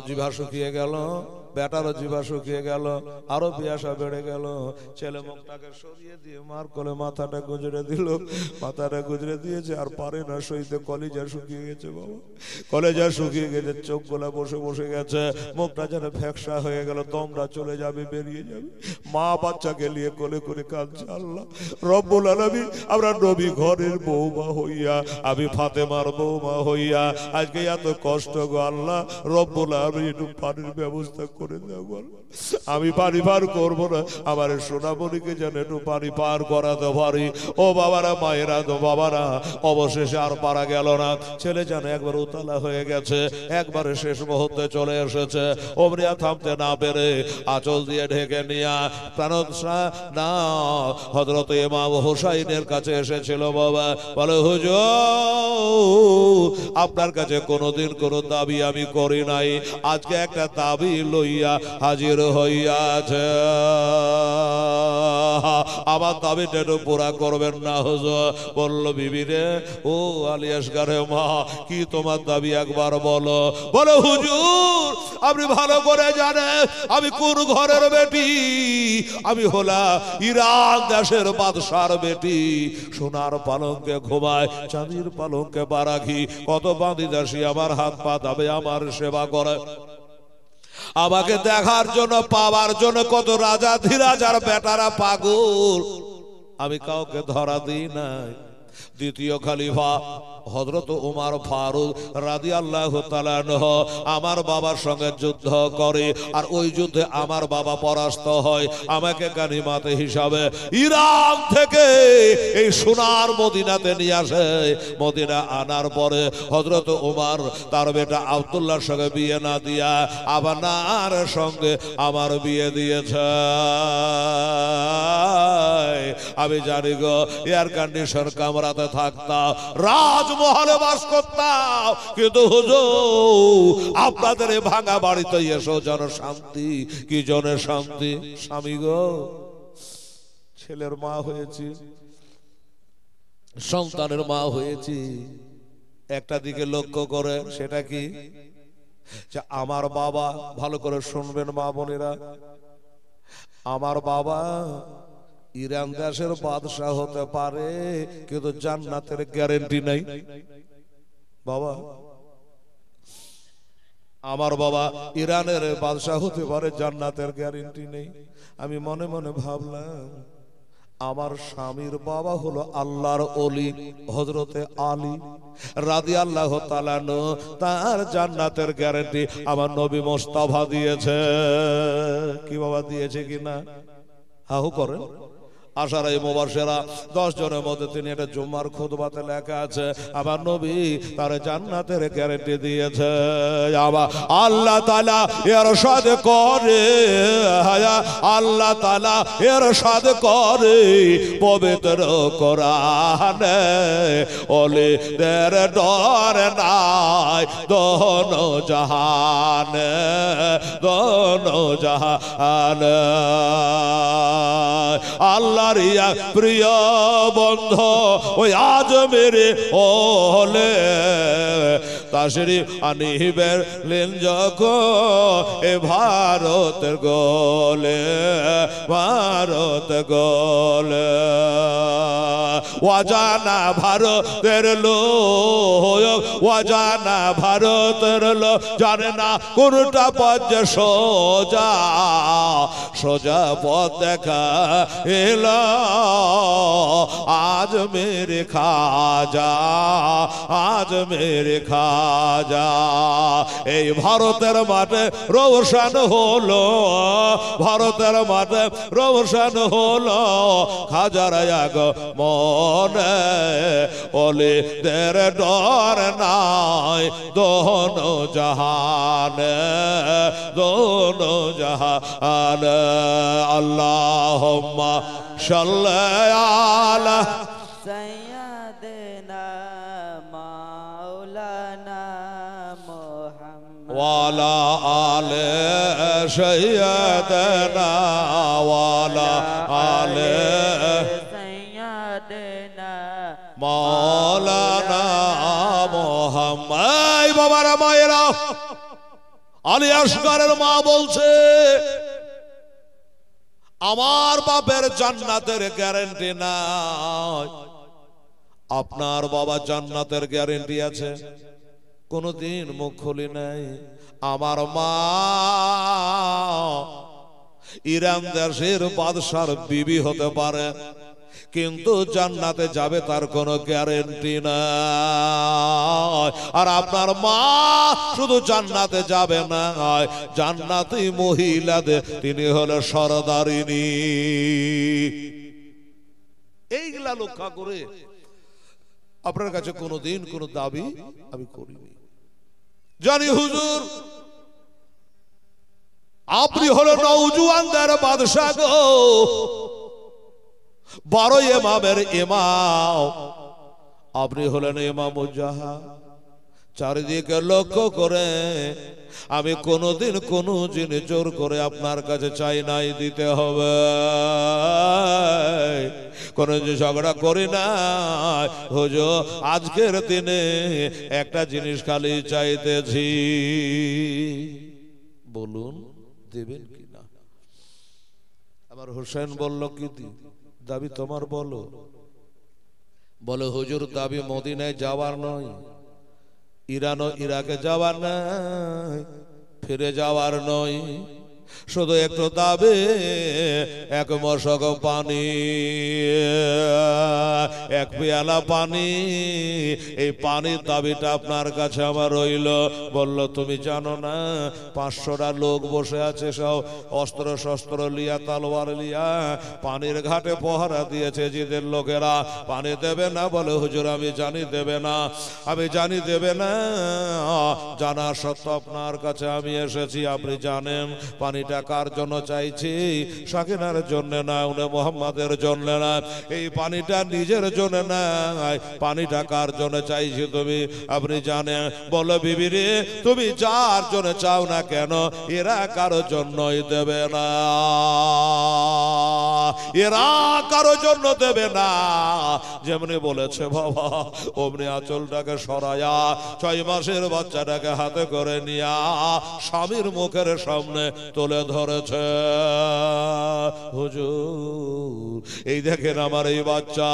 জিভা শুকিয়ে গেল, বেটারও জিভা শুকিয়ে গেল, আরো পিয়াসা বেড়ে গেল। ছেলে মুখটাকে সরিয়ে দিয়ে মার কোলে মাথাটা গুজরে দিল। মাথাটা গুজরে দিয়েছে, আর পারে না সইতে, কলিজা শুকিয়ে গেছে বাবা, কলিজা শুকিয়ে গেছে, চোখ গোলা বসে বসে গেছে, মুখটা যেন ফ্যাকসা হয়ে গেল, দমটা চলে যাবে, বেরিয়ে যাবে। মা বাচ্চাকে নিয়ে কোলে করে কাঁদছে। আল্লাহ রব্বুল আলামিন, আমরা নবী ঘরের বৌমা হইয়া, আমি ফাতেমার বৌমা হইয়া আজকে এত কষ্ট গো আল্লাহ রব্বুল আলামিন, একটু পানির ব্যবস্থা করে দাও গো। আমি পানি পার করবো না, আমার সোনামণিকে যেন একটু পানি পার করাতে পারি। ও বাবারা, মায়েরা, তো বাবারা, অবশেষে আর পারা গেল না। ছেলে যেন একবার উতলা হয়ে গেছে, একবারে শেষ মুহূর্তে চলে এসেছে। ওমরিয়া থামতে না পেরে আঁচল দিয়ে ঢেকে নিয়া প্রাণতৃষ্ণা না হযরত ইমাম হুসাইনের কাছে এসেছিল বাবা। বলে হুজুর, আপনার কাছে কোনোদিন কোনো দাবি আমি করি নাই, আজকে একটা দাবি লইয়া হাজির হইয়াছে, আমার দাবিটা একটু পুরা করবেন না হুজুর? বলল বিবি রে, ও আলিয়াসগারে মা, কি তোমার দাবি একবার বলো। বলো হুজুর, আপনি ভালো করে জানেন আমি কোন ঘরের বেটি। আমি হলাম ইরান দেশের বাদশার বেটি। সোনার পালঙ্কে ঘুমায়, চাঁদির পালঙ্কে পা রাখি, কত বাঁধি দাসী আমার হাত পা দাবে, আমার সেবা করে। আমাকে দেখার জন্য, পাওয়ার জন্য কত রাজা ধীরাজার বেটারা পাগল, আমি কাউকে ধরা দিই নাই। দ্বিতীয় খলিফা হযরত ওমর ফারুক রাদিয়াল্লাহু তাআলা আনহু আমার বাবার সঙ্গে যুদ্ধ করে, আর ওই যুদ্ধে আমার বাবা পরাস্ত হয়। আমাকে গানিমত হিসাবে ইরান থেকে এই সোনার মদিনাতে নিয়ে আসে। মদিনা আনার পরে হযরত ওমর তার বেটা আব্দুল্লাহর সঙ্গে বিয়ে না দিয়া আবার সঙ্গে আমার বিয়ে দিয়েছে। আমি জানি গো, এয়ার কন্ডিশন কামরাতে থাকতাম, রাজমহলে বাস করতাম, কিন্তু হুজুর আপনাদের এই ভাঙা বাড়িতে এসো যেন শান্তি। কি জনের শান্তি? স্বামী গো, ছেলের মা হয়েছি, সন্তানের মা হয়েছি, একটা দিকে লক্ষ্য করে, সেটা কি? যে আমার বাবা, ভালো করে শুনবেন মা বোনেরা, আমার বাবা ইরান দেশের বাদশাহ হতে পারে, কিন্তু জান্নাতের গ্যারান্টি নাই বাবা। আমার বাবা ইরানের বাদশাহ হতে পারে, জান্নাতের গ্যারান্টি নেই। আমি মনে মনে ভাবলাম, আমার স্বামীর বাবা হলো আল্লাহর ওলি হযরতে আলী রাদিয়াল্লাহু তাআলা আনহু, তার জান্নাতের গ্যারান্টি আমার নবী মুস্তাফা দিয়েছে। কি বাবা দিয়েছে কিনা? হাহু করেন। আশারাই মুবাশশিরা 10 জনের মধ্যে তিনি একটা জুম্মার খুতবাতে লেখা আছে, আমার নবী তার জান্নাতের গ্যারান্টি দিয়েছে। আল্লাহ তাআলা ইরশাদ করে, আল্লাহ তাআলা ইরশাদ করে পবিত্র কোরআনে, ওলিদের ডর নাই দোনো জাহানে, দোনো জাহানে। আল্লাহর প্রিয় বন্ধু ওই আজমেরে ওলে তাশরিফ আনিবের লেন যখন এ ভারতের গোলে, ভারত গোলে, ওয়াজানা ভারতের লোক, ওয়াজানা ভারতের লোক, জানে না কোনটা পথ সোজা, সোজা পথ দেখা এলো আজ মেরে খাজা, আজ মেরে খাজা। এই ভারতের মাঠে রওশন হলো, ভারতের মাঠে রওশন হলো খাজার আগমনে, ওলিদের ডর নাই দোনো জাহানে, দোনো জাহানে। আল্লাহুম্মা সাল্লি আলা সাইয়্যিদিনা মাওলানা মুহাম্মদ ওয়ালা আলে সাইয়্যিদিনা ওয়ালা আলে সাইয়্যিদিনা মাওলানা মুহাম্মদ। বাবারা মায়েরা, আলী আসগরের মা বলছে, আমার বাপের জান্নাতের গ্যারান্টি নাই, আপনার বাবা জান্নাতের গ্যারান্টি আছে। কোনদিন মুখ খুলি নাই। আমার মা ইরান দেশের বাদশার বিবি হতে পারে, কিন্তু জান্নাতে যাবে তার কোনো গ্যারান্টি নাই। আর আপনার মা শুধু জান্নাতে যাবে না, জান্নাতি মহিলাদের তিনি হলো সরদারিনী। এইগুলা লক্ষ্য করে আপনার কাছে কোনোদিন কোনো দাবি আমি করিনি। জানি হুজুর আপনি হলো নওজোয়ানদের বাদশা গো, 12 ইমামের ইমাম, আপনি হলেন ইমামুজ্জাহা। চারিদিকে লক্ষ্য করে আমি কোনোদিন কোনো জিনিস জোর করে আপনার কাছে চাই নাই দিতে হবে, কোনো ঝগড়া করি না হুজুর। আজকের দিনে একটা জিনিস খালি চাইতেছি, বলুন দেবেন কিনা? আমার হোসেন বলল কি দাবি তোমার? বলো। বলে হুজুর দাবি মদিনায় যাওয়ার নয়, ইরান ও ইরাকে যাওয়ার নয়, ফিরে যাওয়ার নয়, শুধু একটু দাবি এক মশক পানি, এক পেয়ালা পানি। এই পানির দাবিটা আপনার কাছে আমার রইল। বলল তুমি জানো না 500টা লোক বসে আছে, সব অস্ত্র শস্ত্র লিয়া, তলোয়ার লিয়া পানির ঘাটে পহরা দিয়েছে। জিদের লোকেরা পানি দেবে না। বলে হুজুর আমি জানি দেবে না, আমি জানি দেবে না, জানা সত্ত্বেও আপনার কাছে আমি এসেছি। আপনি জানেন পানিটা কার জন্য চাইছি? সাকিনার জন্য না, উনি মোহাম্মদের জন্য না, এই পানিটা নিজের জন্য না, পানিটা কার জন্য চাইছি তুমি? আপনি জানেন। বলো বিবি রে তুমি যার জন্য চাও না কেন, এরা কারো জন্যই দেবে না, এরা কারো জন্য দেবে না। যেমনি বলেছে বাবা অমনি আঁচলটাকে সরায়া 6 মাসের বাচ্চাটাকে হাতে করে নিয়া স্বামীর মুখের সামনে তুলে ধরেছে। হুজুর এই দেখেন আমার এই বাচ্চা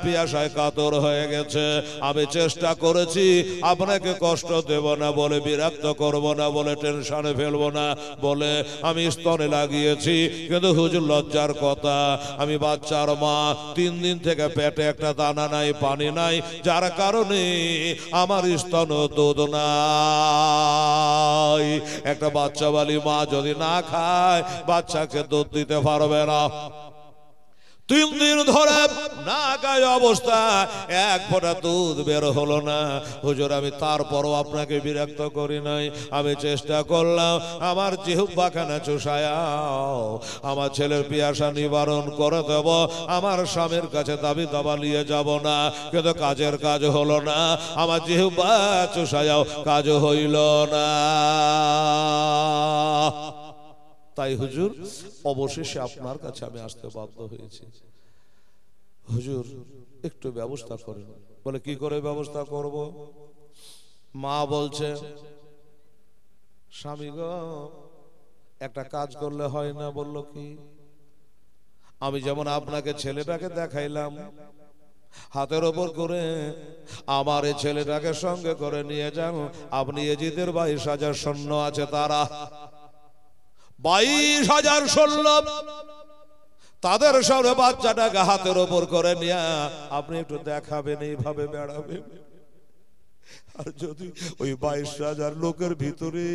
পিয়াসায় কাতর হয়ে গেছে, আমি চেষ্টা করেছি আপনাকে কষ্ট দেব না বলে, বিরক্ত করব না বলে, টেনশনে ফেলবো না বলে আমি স্তনে লাগিয়েছি, কিন্তু হুজুর লজ্জার কথা আমি বাচ্চার মা, 3 দিন থেকে পেটে একটা দানা নাই, পানি নাই, যার কারণে আমার স্তন দুধ নাই। একটা বাচ্চাওয়ালি মা যদি না খায় বাচ্চাকে দুধ দিতে পারবে না। 3 দিন ধরে না খায় অবস্থা, 1 ফোঁটা দুধ বের হলো না। হুজুর আমি তারপরও আপনাকে বিরক্ত করি নাই, আমি চেষ্টা করলাম আমার জিহ্বাখানা চুষায়াও আমার ছেলের পিয়াসা নিবারণ করে দেব, আমার স্বামীর কাছে দাবি দাবা নিয়ে যাব না, কিন্তু কাজের কাজ হলো না, আমার জিহ্বা চুষায়াও কাজ হইল না। তাই হুজুর অবশেষে আপনার কাছে আমি আসতে বাধ্য হয়েছি। হুজুর একটু ব্যবস্থা করেন। বলে কি করে ব্যবস্থা করব? মা বলছে স্বামী গো একটা কাজ করলে হয় না? বলল কি? আমি যেমন আপনাকে ছেলেটাকে দেখাইলাম হাতের ওপর করে, আমার এই ছেলেটাকে সঙ্গে করে নিয়ে যান, আপনি এজিদের 22,000 সৈন্য আছে, তারা 22,000 সৈন্য, তাদের সামনে বাচ্চাটাকে হাতের ওপর করে নিয়ে আপনি একটু দেখাবেন, এইভাবে বেড়াবেন। আর যদি ওই 22,000 লোকের ভিতরে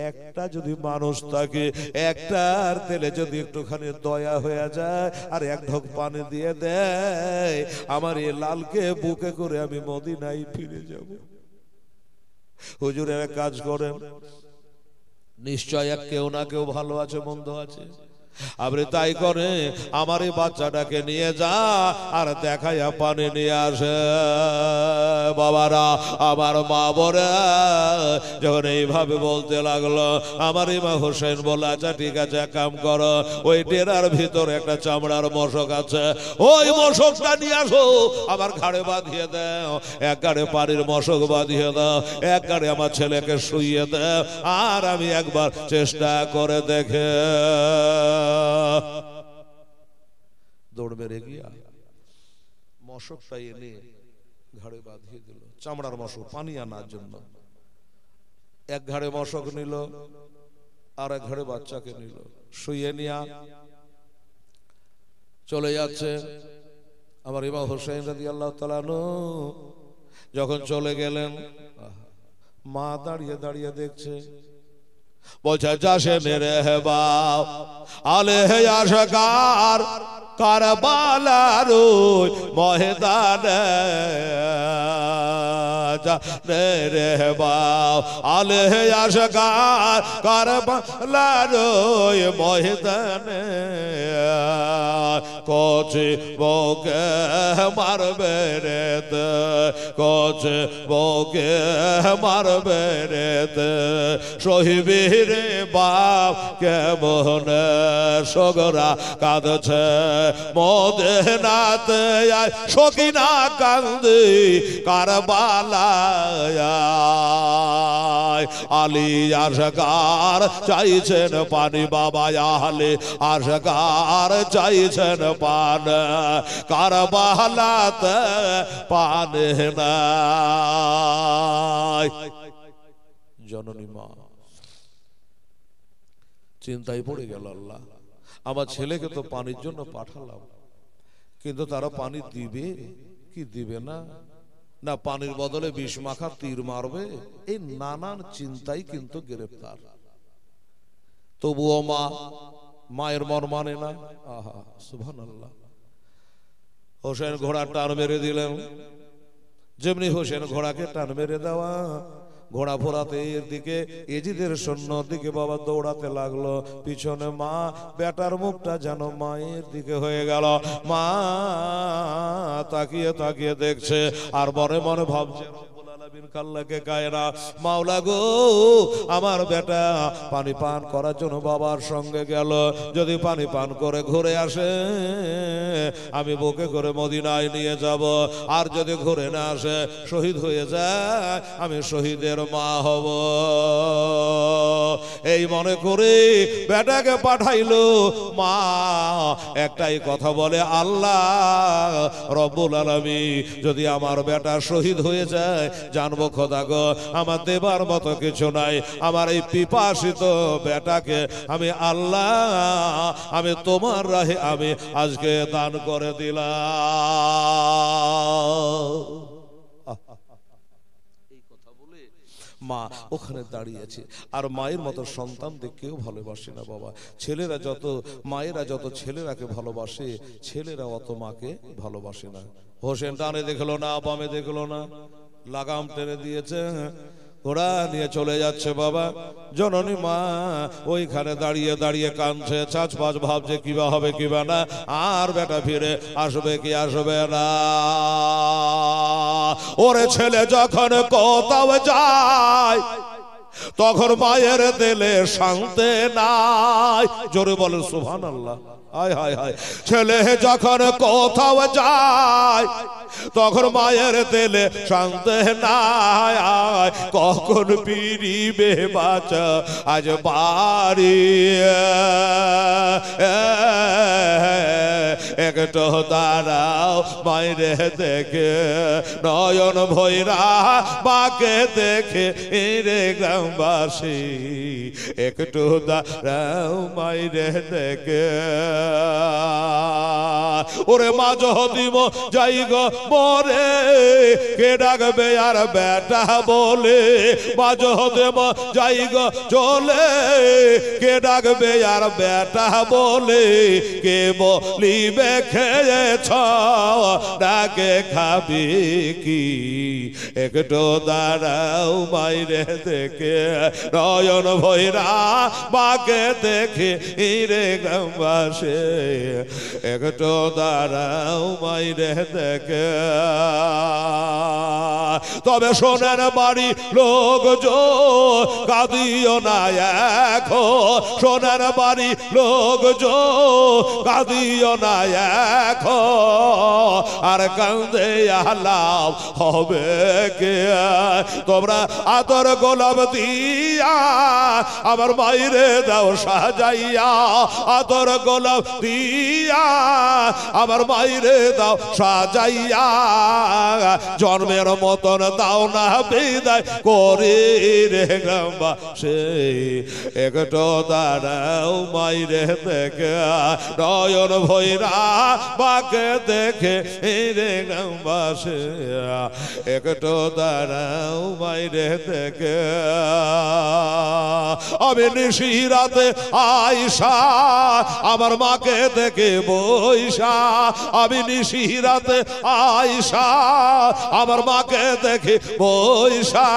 একটা যদি মানুষ থাকে, একটার তেলে যদি একটুখানি দয়া হয়ে যায় আর 1 ঢোক পানি দিয়ে দেয়, আমার এই লালকে বুকে করে আমি মদিনায় ফিরে যাব। হুজুর এক কাজ করেন, নিশ্চয় এক কেউ না কেউ ভালো আছে মন্দ আছে, আপনি তাই করে আমার এই বাচ্চাটাকে নিয়ে যা আর দেখাইয়া পানি নিয়ে আসে। বাবারা, আমার মা বলে যখন এইভাবে বলতে লাগলো, আমার ইমাম হোসেন বলে, আচ্ছা ঠিক আছে, এক কাম করো, ওই ডেরার ভিতরে একটা চামড়ার মশক আছে, ওই মশকটা নিয়ে আসো, আমার ঘাড়ে বাঁধিয়ে দাও, এক ঘাড়ে পানির মশক বাঁধিয়ে দাও, এক ঘাড়ে আমার ছেলেকে শুইয়ে দাও, আর আমি একবার চেষ্টা করে দেখে। দৌড় মেরে গিয়া মশকটা এনে ঘাড়ে বাঁধিয়ে দিল, চামড়ার মশক, পানি আনার জন্য। এক ঘাড়ে মশক নিল, আর এক ঘাড়ে বাচ্চাকে নিল, শুইয়ে নিয়া চলে যাচ্ছে। আমার ইমাম হোসেন রাদিয়াল্লাহু তাআলা আনহু যখন চলে গেলেন, মা দাঁড়িয়ে দাঁড়িয়ে দেখছে, বলছে, যাসেন রে বাপ আলে আশকার কারবালার ময়দানে, যানে রে বাপ আলে আশকার কারবালার ময়দানে, কচি বউকে মারবে রে, কচি বউকে মারবে রে, সহিবি রে বাপ কেমন সগরা কাঁদছে, মদিনাতে সকিনা কান্দি কারবালায়, আলী আশকার চাইছেন পানি, বাবা আলী আশকার চাইছেন পান, কারবালাতে পানি নাই। জননী মা চিন্তায় পড়ে গেল, আল্লাহ আমার ছেলেকে তো পানির জন্য পাঠালাম, কিন্তু তারা পানি দিবে কি দিবে না, না পানির বদলে বিষ মাখা তীর মারবে, এই নানান চিন্তাই কিন্তু গ্রেফতার। তবুও মায়ের মন মানে না। আহা সুবহানাল্লাহ। হোসেন ঘোড়া টান মেরে দিলেন, যেমনি হোসেন ঘোড়াকে টান মেরে দেওয়া, ঘোড়া ফোরাতে এর দিকে এজিদের সৈন্যর দিকে বাবা দৌড়াতে লাগলো, পিছনে মা, বেটার মুখটা যেন মায়ের দিকে হয়ে গেল, মা তাকিয়ে তাকিয়ে দেখছে, আর মনে মনে ভাবছে, কাল্লাকে কায়রা, মাওলা গো আমার বেটা পানি পান করার জন্য বাবার সঙ্গে গেল, যদি পানি পান করে ঘুরে আসে আমি বুকে করে মদিনায় নিয়ে যাব, আর যদি ঘুরে না আসে শহীদ হয়ে যায় আমি শহীদের মা হব। এই মনে করে বেটাকে পাঠাইলো, মা একটাই কথা বলে, আল্লাহ রব্বুল আলামিন যদি আমার বেটা শহীদ হয়ে যায়, জানবো খোদা গো আমার দেবার মতো কিছু নাই, আমার এই পিপাসিত বেটাকে আমি আল্লাহ আমি তোমার রাহে আমি আজকে দান করে দিলাম। এই কথা বলে মা ওখানে দাঁড়িয়েছে, আর মায়ের মতো সন্তানদের কেউ ভালোবাসে না বাবা। ছেলেরা যত মায়েরা যত ছেলেরাকে ভালোবাসে, ছেলেরা অত মাকে ভালোবাসে না। হোসেন ডানে দেখলো না, বামে দেখলো না, লাগাম টেনে দিয়েছে, ঘোড়া নিয়ে চলে যাচ্ছে বাবা। জননী মা ওইখানে দাঁড়িয়ে দাঁড়িয়ে কাঁদছে, চাচপাচ ভাবছে কিবা হবে কিবা না, আর বেটা ফিরে আসবে কি আসবে না। ওরে ছেলে যখন কোথাও যায় তখন মায়ের দিলে শান্তি নাই, জোরে বলেন সুবহানাল্লাহ। হায় হায় হায়, ছেলে যখন কোথাও যায় তখন মায়ের দিলে শান্তি নাই, কখন ফিরিবে বাচ্চা আজ বাড়ি, একটু দাঁড়াও মায়ের দেখে নয়ন ভৈরা বাকে দেখে রে গ্রামবাসী, একটু দাঁড়াও মায়ের দেখে। ওরে মা যদি যাই গো মরে কে ডাকবে আর বেটা বলে মা যদি যাই গো চলে কে ডাকবে আর বেটা বলে কে বলিবে খেয়েছ ডাকে খাবি কি একটু দাঁড়াও মাইরে দেখে নয়ন ভৈরা মাকে দেখে রে গ্রামবাসে একটু দাঁড়াও মাইরে দেখে তবে সোনার বাড়ি লোক জো কাঁদিও না এখন সোনার বাড়ি লোক জো কাঁদিও না এখন আর কান্দে আলাপ হবে কে তোমরা আতর গোলাপ দিয়া আমার বাইরে দাও সাজাইয়া আতর গোলাপ দিয়া আমার বাইরে দাও সাজাইয়া জন্মের মতন দাও না বিদায় করে রে গ্রামবাসী একটু দাঁড়াও মাইরে দেখে নয়ন ভৈরা বাকে দেখে রে গ্রামবাসী একটু দাঁড়াও মাইরে দেখে আমি নিশিরাতে আইসা আমার মাকে দেখে বৈশা আমি নিশিরাতে আইসা আমার মাকে দেখে বৈশা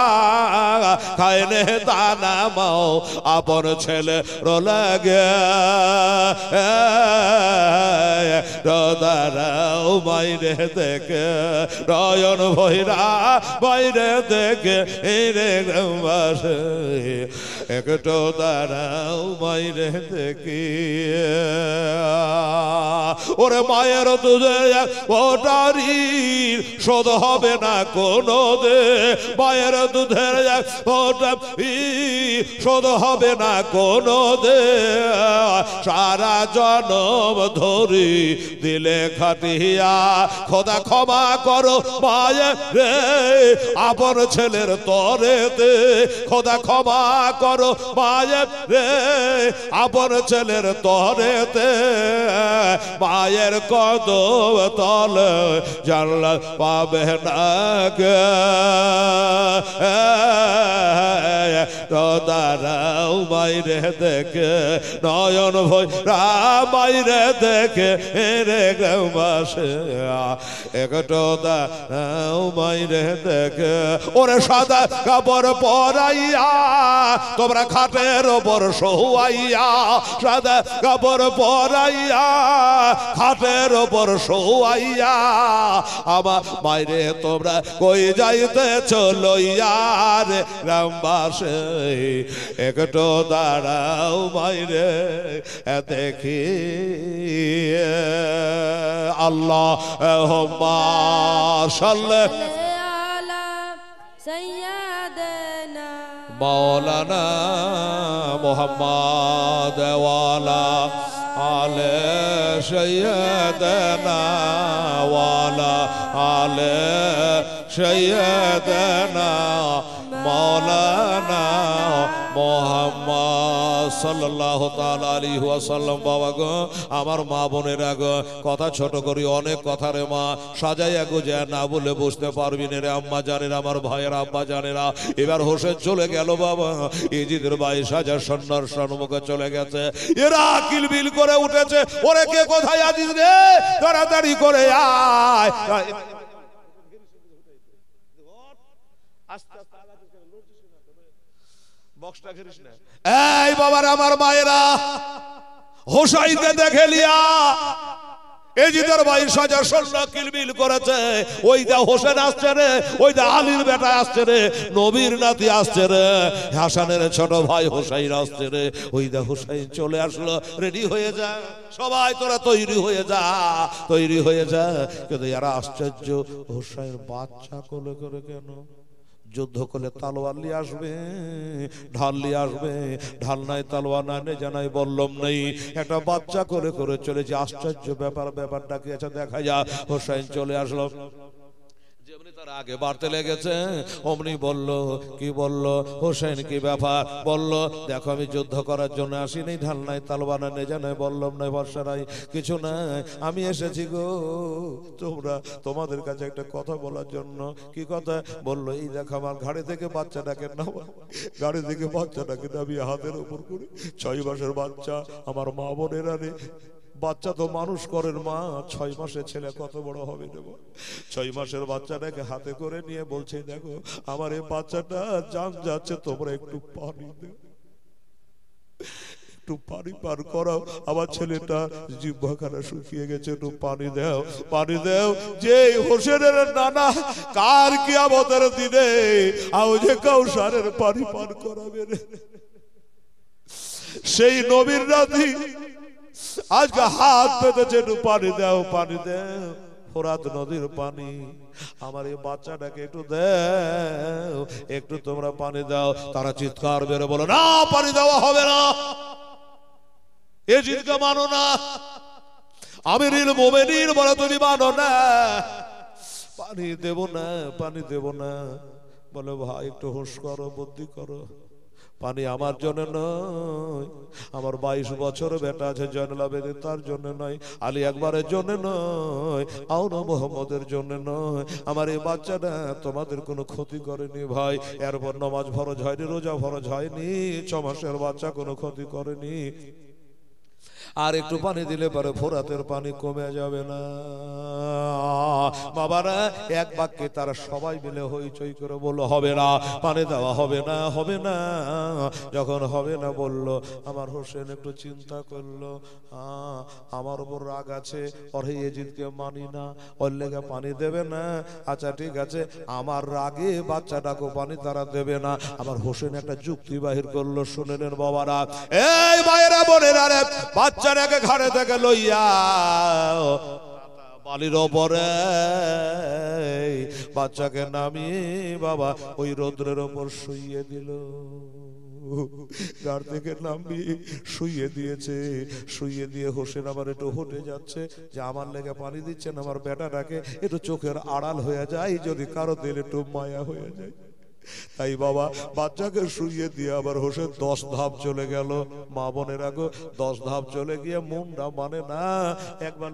খাইনে দানা মাও আপন ছেলে রোলাগে দাঁড়াও মাইরে দেখে নয়ন ভৈরা বাইরে দেখে রে গ্রামবাসী একটু দাঁড়াও মাইরে দেখি ওরে মায়ের দুধে ওটারির শোধ হবে না কোনো দে মায়ের দুধের শোধ হবে না কোনো দে সারা জনম ধরি দিলে খাটিয়া খোদা ক্ষমা করো মায়ের রে আপন ছেলের তরে দে খোদা ক্ষমা করো মায়ের রে আপন ছেলের তরে দে মায়ের কদম তলে জানলা পাবে না গে দাঁড়াও মাইরে দেখে নয়ন ভৈরা মাইরে দেখে রে গ্রামবাসী একটু দাঁড়াও মাইরে দেখে ওরে সাদা কাপড় পরাইয়া তোমরা খাটের ওপর শোয়াইয়া সাদা কাপড় পরাইয়া খাটের ওপর শোয়াইয়া আমার মাইরে তোমরা কই যাইতেছ লইয়া রে গ্রামবাসী একটু দাঁড়াও মাইরে দেখি আল্লাহ মৌলানা মোহাম্মদ ওয়ালা আলে সৈয়দনা ওয়ালা আলে সৈয়দনা মৌলানা মোহাম্মদ সাল্লাল্লাহু তাআলা আলাইহি ওয়াসাল্লাম। বাবা গো আমার মা বোনেরা গো কথা ছোট করি অনেক কথা রে মা সাজাইয়া গুজা না বলে বুঝতে পারবি না রে আম্মা জানেরা আমার ভাইয়েরা আব্বা জানেরা এবার হোসেন চলে গেল বাবা ইজিদের 22,000 সৈন্যর সম্মুখে চলে গেছে এরা কিলবিল করে উঠেছে ওরে কে কোথায় আছিস রে তাড়াতাড়ি করে আয় এই বাবার আমার মায়েরা হোসাইনকে দেখে লিয়া এজিদের 22,000 সৈন্য কিলবিল করেছে ওই দা হোসেন আসছে রে ওই দা আলীর বেটা আসছে রে নবীর নাতি আসছে রে হাসানের ছোট ভাই হোসাইন আসছে রে ওই দা হোসাইন চলে আসলো রেডি হয়ে যা সবাই তোরা তৈরি হয়ে যা তৈরি হয়ে যা কিন্তু এরা আশ্চর্য হোসাইন বাচ্চা কোলে করে কেন যুদ্ধ করলে তলোয়ার নিয়ে আসবে ঢাল নিয়ে আসবে ঢাল নাই তলোয়ার নাই জানাই বললাম নেই একটা বাচ্চা করে করে চলেছে আশ্চর্য ব্যাপারটা কি আছে দেখা যা হোসেন চলে আসলো যেমনি তার আগে বাড়তে লেগেছে অমনি বলল, কি বলল, হোসেন কি ব্যাপার? বলল, দেখো আমি যুদ্ধ করার জন্য আসিনি, ঢাল নাই, তালবা নাই, নেজা নাই, বললাম নাই, ভরসা নাই, কিছু নাই, আমি এসেছি গো তোমাদের কাছে একটা কথা বলার জন্য। কি কথা? বলল, এই দেখো আমার ঘাড়ি থেকে বাচ্চাটাকে নামা, গাড়ি থেকে বাচ্চাটাকে নামিয়ে হাতের উপর করে, 6 মাসের বাচ্চা, আমার মা বোনেরা রে, বাচ্চা তো মানুষ করেন মা, 6 মাসের ছেলে কত বড় হবে দেব, 6 মাসের বাচ্চাটাকে হাতে করে নিয়ে বলছে, দেখো আমার এই বাচ্চাটা জান যাচ্ছে, তোমরা একটু পানি দাও, একটু পানি পার করাও, আমার ছেলেটা জিহ্বাখানা শুকিয়ে গেছে, একটু পানি দাও, পানি দাও। যে হোসেনের নানা কার কিয়ামতের দিনে আওজে কাউসারের পানি পান করাবে রে, সেই নবীর নাতি আজকে হাত পেতেছে, একটু পানি দাও, পানি দাও, ফোরাত নদীর পানি, আমার এই বাচ্চাটাকে একটু দাও, একটু তোমরা পানি দাও। তারা চিৎকার বেরো বলো, না পানি দেওয়া হবে না, এ জিদকে মানো না, আমিরুল মুমিনিন বলে তুমি মানো না, পানি দেব না, পানি দেব না। বলে, ভাই একটু হুঁশ করো, বুদ্ধি করো, পানি আমার জন্য নয়, আমার 22 বছর বেটা আছে জয়নুল আবেদিন, তার জন্য নয়, আলী আকবরের জন্য নয়, আউন মোহাম্মদের জন্য নয়, আমার এই বাচ্চাটা তোমাদের কোনো ক্ষতি করেনি ভাই। এরপর নামাজ ফরজ হয়নি, রোজা ফরজ হয়নি, 6 মাসের বাচ্চা কোনো ক্ষতি করেনি। আর একটু পানি দিলে পরে ফোরাতের পানি কমে যাবে না? বাবারা এক বাক্যে তারা সবাই মিলে হইচই করে বললো, হবে না, পানি দেওয়া হবে না, হবে না। যখন হবে না বলল, আমার হোসেন একটু চিন্তা করলো, আমার উপর রাগ আছে, ওর ইয়েজিদকে মানি না, ওর লেগে পানি দেবে না, আচ্ছা ঠিক আছে, আমার রাগে বাচ্চাটাকে পানি তারা দেবে না। আমার হোসেন একটা যুক্তি বাহির করলো, শুনে নেন বাবারা, এই ভাইয়েরা বোনেরা রে, বাচ্চাটাকে ঘাড়ে থেকে লইয়া বালির ওপরে বাচ্চাকে নামিয়ে বাবা ওই রৌদ্রের ওপর শুইয়ে দিল, গাড় থেকে নামিয়ে শুইয়ে দিয়েছে। শুইয়ে দিয়ে হোসেন আবার একটু হেঁটে যাচ্ছে, যে আমার লেগে পানি দিচ্ছেন, আমার বেটাটাকে একটু চোখের আড়াল হয়ে যায়, যদি কারো দিলে একটু মায়া হয়ে যায়। তাই বাবা বাচ্চাকে শুইয়ে দিয়ে আবার হোসেন 10 ধাপ চলে গেল। মা বোনের আগে 10 ধাপ চলে গিয়ে মুন্ডা মানে না, একবার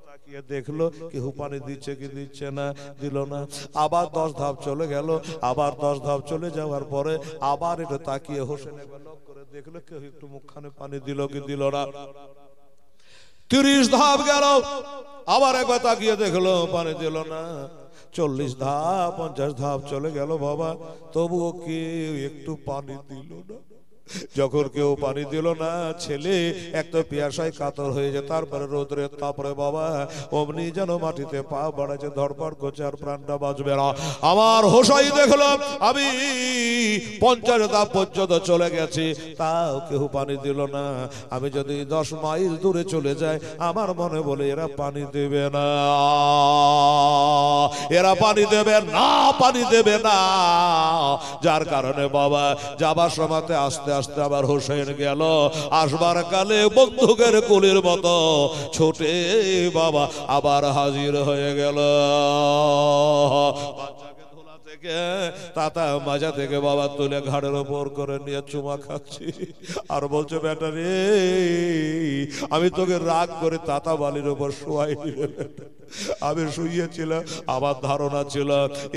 তাকিয়ে দেখলো কেউ পানি দিচ্ছে কি দিচ্ছে না, দিল না। আবার 10 ধাপ চলে গেল, আবার 10 ধাপ চলে যাওয়ার পরে আবার একটু তাকিয়ে হোসেন একবার লক্ষ্য করে দেখলো কেউ একটু মুখখানে পানি দিল কি দিল না। 30 ধাপ গেল, আবার একবার তাকিয়ে দেখলো পানি দিল না। 40 ধাপ 50 ধাপ চলে গেল বাবা, তবুও কেউ একটু পানি দিল না। যখন কেউ পানি দিল না, ছেলে একটা পিয়াসায় কাতর হয়ে যায়, তারপরে রোদ্রে, তারপরে বাবা অমনি যেন মাটিতে পা বাড়াচ্ছে, ধরপড় করছে, আর প্রাণটা বাঁচবে না। আমার হোসাই দেখলাম আমি 50 ধাপ পর্যন্ত চলে গেছি, তাও কেউ পানি দিল না। আমি যদি 10 মাইল দূরে চলে যাই, আমার মনে বলে এরা পানি দেবে না, এরা পানি দেবে না, পানি দেবে না। যার কারণে বাবা যাবার সময়তে আস্তে আস্তে আবার হোসেন গেল, আসবার কালে বন্দুকের গুলির মতো ছোটে বাবা আবার হাজির হয়ে গেল। তাতা মাজা থেকে বাবা তুলে ঘাড়ের ওপর করে নিয়ে চুমা খাচ্ছি, আর বলছে, বেটা রে আমি তোকে রাগ করে তাতা বালির ওপর শোয়াই দিলে, আমি শুইয়েছিলাম, আমার ধারণা ছিল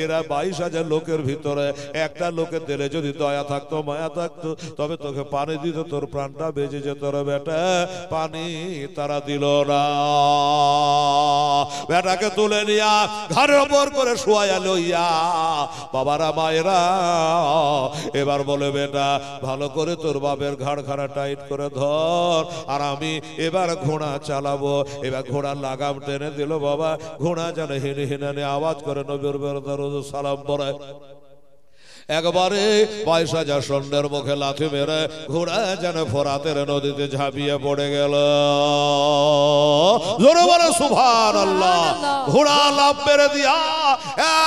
এরা 22,000 লোকের ভিতরে একটা লোকের দিলে যদি দয়া থাকতো, মায়া থাকতো, তবে তোকে পানি দিত, তোর প্রাণটা বেঁচে যেত রে বেটা। পানি তারা দিল না, বেটাকে তুলে নিয়া ঘাড়ের ওপর করে শোয়া লইয়া বাবারা মায়েরা এবার বলে, বেটা ভালো করে তোর বাপের ঘাড়খানা টাইট করে ধর, আর আমি এবার ঘোড়া চালাবো। এবার ঘোড়ার লাগাম টেনে দিল বাবা, ঘোড়া যেন হেনে হেনে আওয়াজ করে নবীর বেরদার সালাম পড়ে। একবারে 22,000 সৈন্যের মুখে লাথি মেরে ঘোড়া যেন ফোরাতের নদীতে ঝাঁপিয়ে পড়ে গেল। জোরে বলে সুবহানাল্লাহ। ঘোড়া লাফ মেরে দিয়া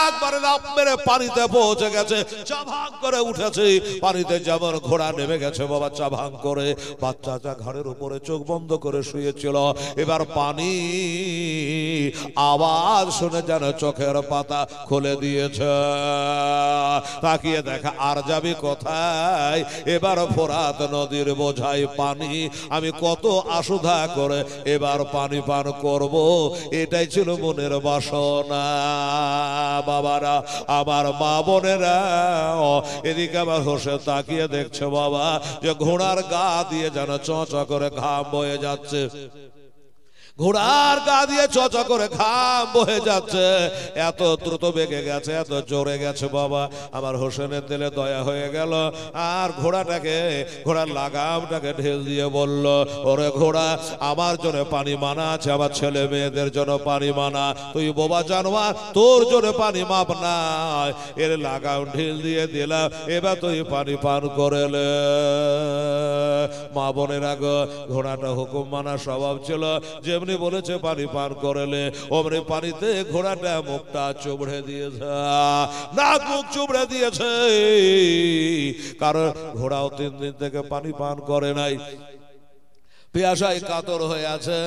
একবারে লাফ মেরে পানিতে পৌঁছে গেছে, চাভাং করে উঠেছে। পানিতে যেমন ঘোড়া নেমে গেছে বাবা, চাভাং করে বাচ্চাটা ঘাড়ের উপরে চোখ বন্ধ করে শুয়েছিল। এবার পানি আওয়াজ শুনে যেন চোখের পাতা খুলে দিয়েছে। তাকিয়ে দেখা আর যাবি কোথায়? এবার ফোরাত নদীর বোঝাই পানি, আমি কত আশুধা করে এবার পানি পান করব, এটাই ছিল মনের বাসনা। বাবারা, আমার মা বোনেরা, এদিকে আমার হোসে তাকিয়ে দেখছে বাবা যে ঘোড়ার গা দিয়ে যেন চঁচ করে ঘাম বয়ে যাচ্ছে। ঘোড়ার গা দিয়ে চচা করে ঘাম বহে যাচ্ছে। এত দ্রুত বেগে গেছে, এত জোরে গেছে বাবা। আমার হোসেনের দিলে দয়া হয়ে গেল, আর ঘোড়ার লাগামটাকে ঢেল দিয়ে বলল, ওরে ঘোড়া, আমার জন্য পানি মানা আছে, আমার ছেলে মেয়েদের জন্য পানি মানা। তুই বোবা জানোয়ার, তোর জন্য পানি মাপ নাই। এর লাগাম ঢিল দিয়ে দিলাম, এবার তুই পানি পান করেলে। মা বোনের আগে ঘোড়াটা হুকুম মানা স্বভাব ছিল, যেমনি বলেছে পানি পান করেলে অমনি পানিতে ঘোড়াটা মুখটা চুবড়ে দিয়েছে, নাক মুখ চুবড়ে দিয়েছে। কারণ ঘোড়াও 3 দিন থেকে পানি পান করে নাই, পিয়াসায় কাতর হয়ে আছে,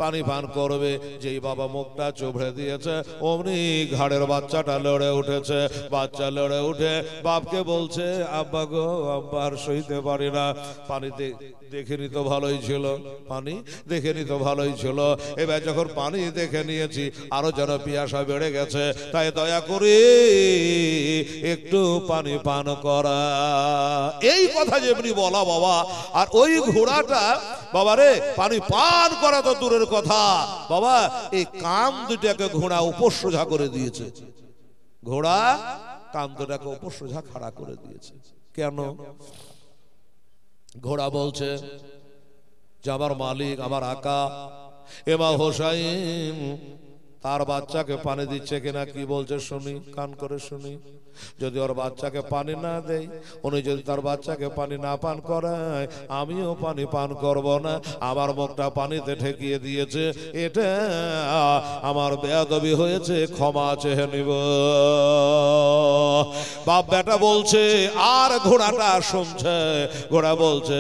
পানি পান করবে। যেই বাবা মুখটা চুবড়ে দিয়েছে অমনি ঘাড়ের বাচ্চাটা লড়ে উঠেছে। বাচ্চা লড়ে উঠে বাপকে বলছে, আব্বা গো, আব্বা আর সইতে পারি না। পানিতে দেখে নি তো ভালোই ছিল, পানি দেখে নি তো ভালোই ছিল, এবার যখন পানি দেখে নিয়েছি আরো যেন পিয়াসা বেড়ে গেছে, তাই দয়া করে একটু পানি পান করা। এই কথা যেমনি বলা বাবা, আর ওই ঘোড়াটা বাবারে পানি পান করা তো দূরের কথা বাবা, এই কান দুটাকে ঘোড়া উপর সোজা করে দিয়েছে। ঘোড়া কান দুটাকে উপর সোজা খাড়া করে দিয়েছে। কেন? ঘোড়া বলছে যে আমার মালিক, আমার আকা এমা হোসাইন তার বাচ্চাকে পানি দিচ্ছে কিনা, কি বলছে শুনি, কান করে শুনি। যদি ওর বাচ্চাকে পানি না দেয়, উনি যদি তার বাচ্চাকে পানি না পান করায়, আমিও পানি পান করব না। আমার মুখটা পানিতে ঠেকিয়ে দিয়েছে, এটা আমার বেয়াদবি হয়েছে, ক্ষমা চেয়ে নিব। বাপ বেটা বলছে, আর ঘোড়াটা শুনছে। ঘোড়া বলছে,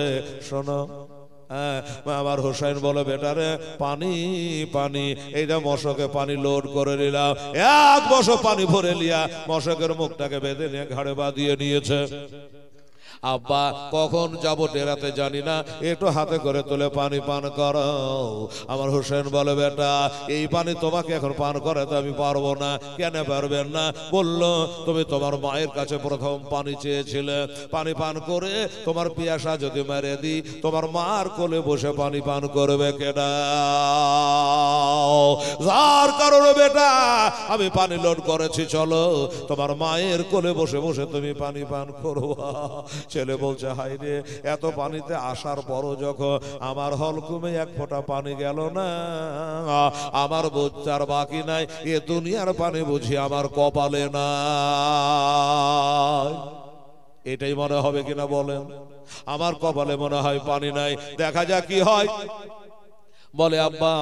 শোনো, আমার হোসেন বলে, বেটারে পানি পানি, এইটা মশকে পানি লোড করে নিলাম। 1 বছর পানি ভরে লিয়া মশকের মুখটাকে বেঁধে নিয়ে ঘাড়ে বাঁধিয়ে নিয়েছে। আব্বা কখন যাব ডেরাতে জানি না, একটু হাতে করে তুলে পানি পান করো। আমার হোসেন বলে, বেটা এই পানি তোমাকে এখন পান করাতে আমি পারবো না। কেন পারবেন না? বলল, তুমি তোমার মায়ের কাছে প্রথম পানি চেয়েছিলে, পানি পান করে তোমার পিয়াসা যদি মেরে দিই, তোমার মার কোলে বসে পানি পান করবে কেডা? যার কারণে বেটা আমি পানি লোড করেছি, চলো তোমার মায়ের কোলে বসে বসে তুমি পানি পান করবা। ছেলে বলছে, হাই রে, এত পানিতে আসার পরও যখন আমার হলকুমে 1 ফোঁটা পানি গেল না, আমার বুঝার বাকি নাই, এ দুনিয়ার পানি বুঝি আমার কপালে না। এটাই মনে হবে কিনা বলেন? আমার কপালে মনে হয় পানি নাই, দেখা যাক কি হয়। বলে, আব্বা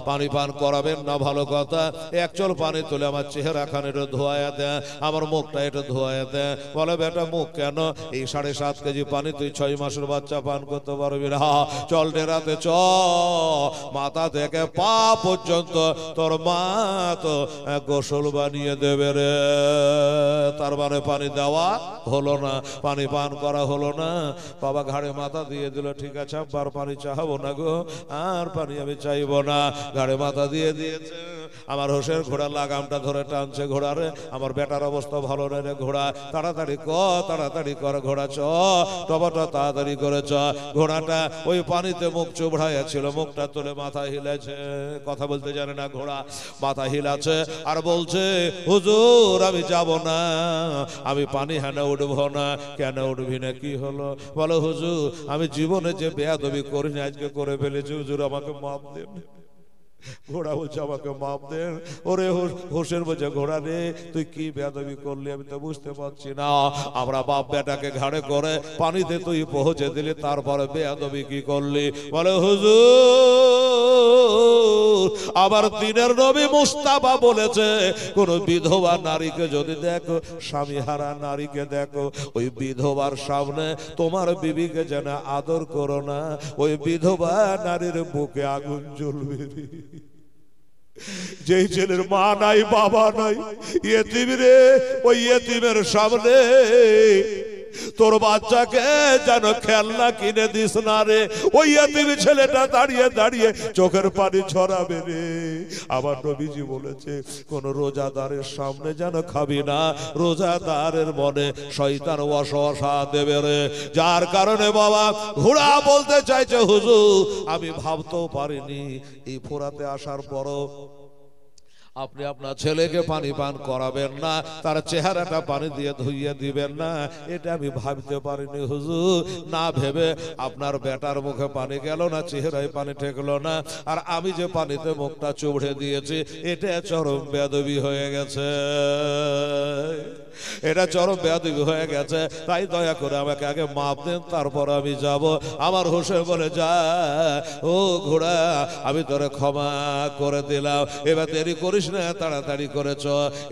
পানি পান করাবেন না, ভালো কথা, 1 চল পানি তুলে আমার চেহারা খান একটু ধোয়া দেয়, আমার মুখটা একটু ধোয়া দেয়। বলে, বেটা মুখ কেন? এই 7.5 কেজি পানি তুই 6 মাসের বাচ্চা পান করতে পারবি না। চল ডেরাতে চ, মাথা থেকে পা পর্যন্ত তোর মা তো গোসল বানিয়ে দেবে রে। তার মানে পানি দেওয়া হলো না, পানি পান করা হলো না। বাবা ঘাড়ে মাথা দিয়ে দিল, ঠিক আছে আব্বার পানি চাহাবো না গো, আর পানি আমি চাইব না। ঘাড়ে মাথা দিয়ে দিয়েছে। আমার হোসেন ঘোড়ার লাগামটা ধরে টানছে ঘোড়ারে। আমার বেটার অবস্থা ভালো নেই রে, ঘোড়া তাড়াতাড়ি তাড়াতাড়ি কর, ঘোড়া চ, টবাটা তাড়াতাড়ি করে চ। ঘোড়াটা ওই পানিতে মুখ চুবড়াইয়া ছিল, মুখটা তুলে মাথা হিলেছে, কথা বলতে জানে না ঘোড়া, মাথা হিলাছে আর বলছে, হুজুর আমি যাব না, আমি পানি হেনে উঠবো না। কেন উঠবি না? কি হলো? বলো, হুজুর আমি জীবনে যে বেয়াদবি করিনি আজকে করে ফেলেছি, হুজুর আমাকে মাফ দেন। ঘোড়া বলছে আমাকে মাপ দেন। ওরে হোসেন বলছে ঘোড়া রে তুই কি বেয়াদবি করলি আমি তো বুঝতে পারছি না। আমরা বাপ বেটাকে ঘাড়ে করে পানিতে তুই পৌঁছে দিলি, তারপরে বেয়াদবি কি করলি? বলে হুজুর আবার দিনের নবী মুস্তাফা বলেছে কোন বিধবা নারীকে যদি দেখো, স্বামী হারা নারীকে দেখো, ওই বিধবার সামনে তোমার বিবিকে যেন আদর করো না, ওই বিধবা নারীর বুকে আগুন জ্বলবে। যেই ছেলের মা নাই বাবা নাই, ইয়েতিম রে, ওই ইয়েতিমের সামনে তোর বাচ্চাকে যেন খেলনা কিনে দিস না রে। ওই ইয়েতিম ছেলেটা দাঁড়িয়ে দাঁড়িয়ে চোখের পানি ছড়াবে রে। আবার নবীজি বলেছে কোন রোজাদারের সামনে যেন খাবি না, রোজাদারের মনে শয়তান ওয়াসওয়াসা দেবে রে। যার কারণে বাবা ঘোড়া বলতে চাইছে হুজুর আমি ভাবতেও পারিনি এই ফোরাতে আসার পরও আপনি আপনার ছেলেকে পানি পান করাবেন না, তার চেহারাটা পানি দিয়ে ধুইয়ে দিবেন না, এটা আমি ভাবতে পারিনি হুজুর। না ভেবে আপনার বেটার মুখে পানি গেল না, চেহারায় পানি ঠেকলো না, আর আমি যে পানিতে মুখটা চুবড়ে দিয়েছি এটা চরম বেয়াদবি হয়ে গেছে, এটা চরম বেয়াদবি হয়ে গেছে। তাই দয়া করে আমাকে আগে মাপ দেন, তারপর আমি যাব। আমার হোসেন বলে যা ও ঘোড়া আমি তোরে ক্ষমা করে দিলাম, এবার দেরি করিস না, তাড়াতাড়ি করেছ।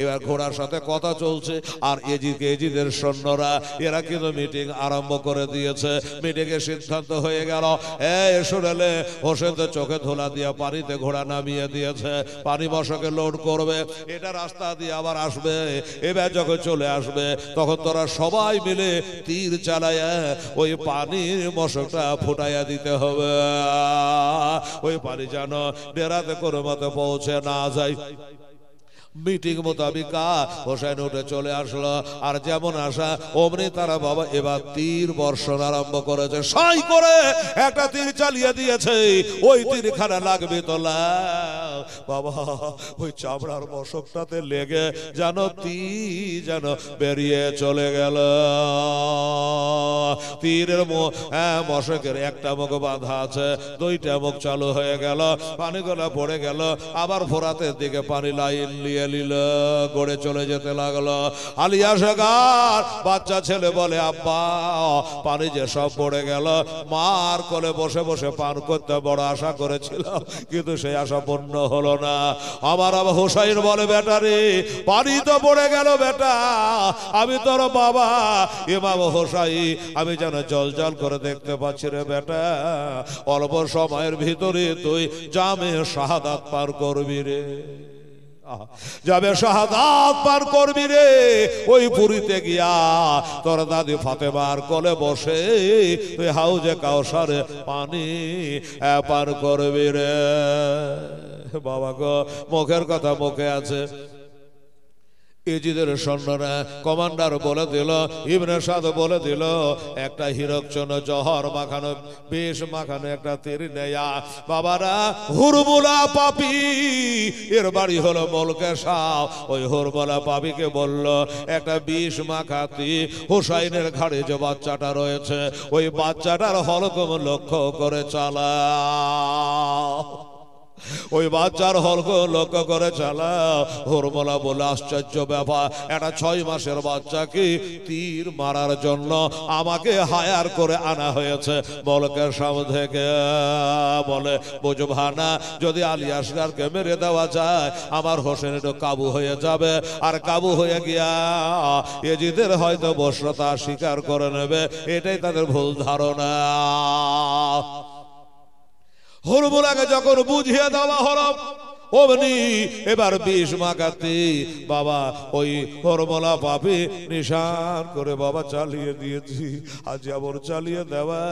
এবার ঘোড়ার সাথে কথা চলছে, আর এজিদের সৈন্যরা এরা কিন্তু মিটিং আরম্ভ করে দিয়েছে। মিটিং এর সিদ্ধান্ত হয়ে গেল শুনেলে হোসেন তো চোখে ধোলা দিয়ে পানিতে ঘোড়া নামিয়ে দিয়েছে, পানি মশকে লোড করবে, এটা রাস্তা দিয়ে আবার আসবে। এবার যখন চলে আসবে তখন তোরা সবাই মিলে তীর চালায়া ওই পানির মশকটা ফুটাইয়া দিতে হবে, ওই পানি যেন ডেরাতে কোনো মতে পৌঁছে না যায়। মিটিং মোতাবিক হোসেন উঠে চলে আসলো, আর যেমন আসা অমনি তারা বাবা এবার তীর বর্ষণ আরম্ভ করেছে। সাই করে একটা তীর চালিয়ে দিয়েছে, ওই তীরখানা লাগবে তোলা বাবা ওই চামড়ার মশকটাতে লেগে যেন তীর যেন বেরিয়ে চলে গেল। তীরের মশকের একটা মুখ বাঁধা আছে, দুইটা মুখ চালু হয়ে গেল, পানিগুলা পড়ে গেল। আবার ফোরাতের দিকে পানি লাইন নিয়ে গড়ে চলে যেতে লাগলো। আলিয়া শেখার বাচ্চা ছেলে বলে আব্বা পানি যে সব পড়ে গেল, মার কোলে বসে বসে পান করতে বড় আশা করেছিলাম, কিন্তু সেই আশা পূর্ণ হলো না। আমার হোসাইন বলে বেটা রে পানি তো পড়ে গেল বেটা, আমি তোর বাবা ইমাম হোসাই, আমি যেন জল জল করে দেখতে পাচ্ছি রে বেটা, অল্প সময়ের ভিতরে তুই জামে শাহাদাত পার করবি রে, যাবে শাহাদাত পার করবি রে। ওই পুরীতে গিয়া তোর দাদি ফাতেমার কোলে বসে তুই হাউজে কাউসারে পানি পার করবি রে। বাবা গো মুখের কথা মুখে আছে। এজিদের সৈন্যরা কমান্ডার বলে দিল, ইবনে সাদ বলে দিল একটা হিরকচন জহর মাখানো বেশ মাখানো একটা তীর নেয়া। বাবারা হুরমুলা পাপি এর বাড়ি হলো মলকে শাহ, ওই হুরমুলা পাপিকে বলল একটা বিষ মাখাতি হুসাইনের ঘাড়ে যে বাচ্চাটা রয়েছে ওই বাচ্চাটার হলকম লক্ষ্য করে চালা, ওই বাচ্চার হলক লক্ষ্য করে চালাও। হুরমুলা বলে আশ্চর্য ব্যাপার, একটা 6 মাসের বাচ্চাকে তীর মারার জন্য আমাকে হায়ার করে আনা হয়েছে মলকের সামনে থেকে। বলে বুঝবা না যদি আলী আসগারকে মেরে দেওয়া যায় আমার হোসেন একটু কাবু হয়ে যাবে, আর কাবু হয়ে গিয়া এজিদের হয়তো বশ্যতা স্বীকার করে নেবে, এটাই তাদের ভুল ধারণা। হুরমুলাকে যখন বুঝিয়ে দেওয়া হলো অমনি এবার বিষ মাখাতি বাবা ওই হুরমুলা পাপি নিশান করে বাবা চালিয়ে দিয়েছি। আজ আবার চালিয়ে দেওয়া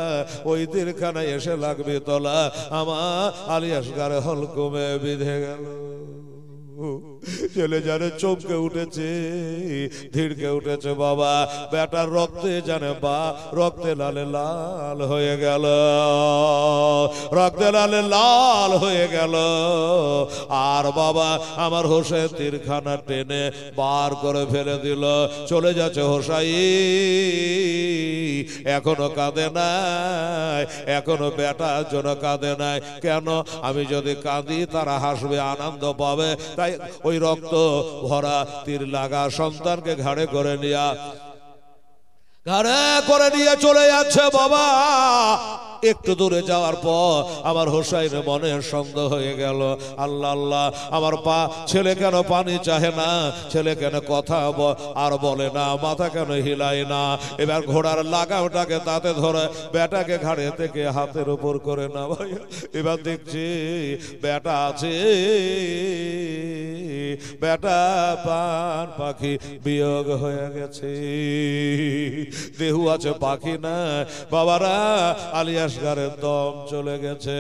ওই তীরখানা এসে লাগবে তলা, আমার আলী আসগারে হলকমে বিঁধে গেল। ছেলে জানে চমকে উঠেছে, ধীরকে উঠেছে বাবা। বেটার রক্তে জানে বা রক্তে লালে লাল হয়ে গেল, রক্তে লালে লাল হয়ে গেল। আর বাবা আমার হোসেন তীরখানা টেনে বার করে ফেলে দিল। চলে যাচ্ছে হোসাই, এখনো কাঁদে নাই, এখনো বেটার জন্য কাঁদে নাই। কেন? আমি যদি কাঁদি তারা হাসবে, আনন্দ পাবে। তাই ওই রক্ত ভরা তীর লাগা সন্তানকে ঘাড়ে করে নিয়ে চলে যাচ্ছে বাবা। একটু দূরে যাওয়ার পর আমার হোসাইনের মনে সন্দেহ হয়ে গেল, আল্লাহ আল্লাহ, আমার ছেলে কেন পানি চাহে না, ছেলে কেন কথা আর বলে না, মাথা কেন হিলায় না। এবার ঘোড়ার লাগামটাকে তাতে ধরে বেটাকে ঘাড়ে থেকে হাতের উপর করে না ভাই। এবার দেখছি বেটা আছে, বেটা পান পাখি বিয়োগ হয়ে গেছে, দেহু আছে পাখি না। বাবারা আলিয়াসগারের দম চলে গেছে,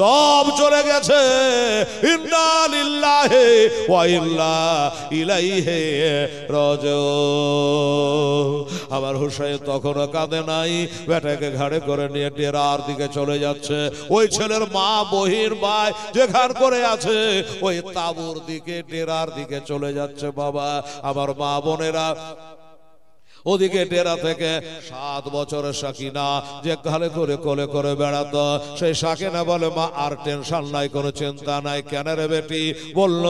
দম চলে গেছে। ইন্না লিল্লাহি ওয়া ইন্না ইলাইহি রাজিউন। আমার হোসেন তখনও কাঁদে নাই, বেটাকে ঘাড়ে করে নিয়ে ডেরার দিকে চলে যাচ্ছে। ওই ছেলের মা বহির ভাই যেখান করে আছে ওই তাবুর দিকে, ডেরার দিকে চলে যাচ্ছে বাবা। আমার মা বোনেরা ওদিকে ডেরা থেকে 7 বছরের সাকিনা যে ঘালে করে কোলে করে বেড়াতো, সেই সাকিনা বলে মা আর টেনশন নাই, কোনো চিন্তা নাই। কেন রে বেটি? বলল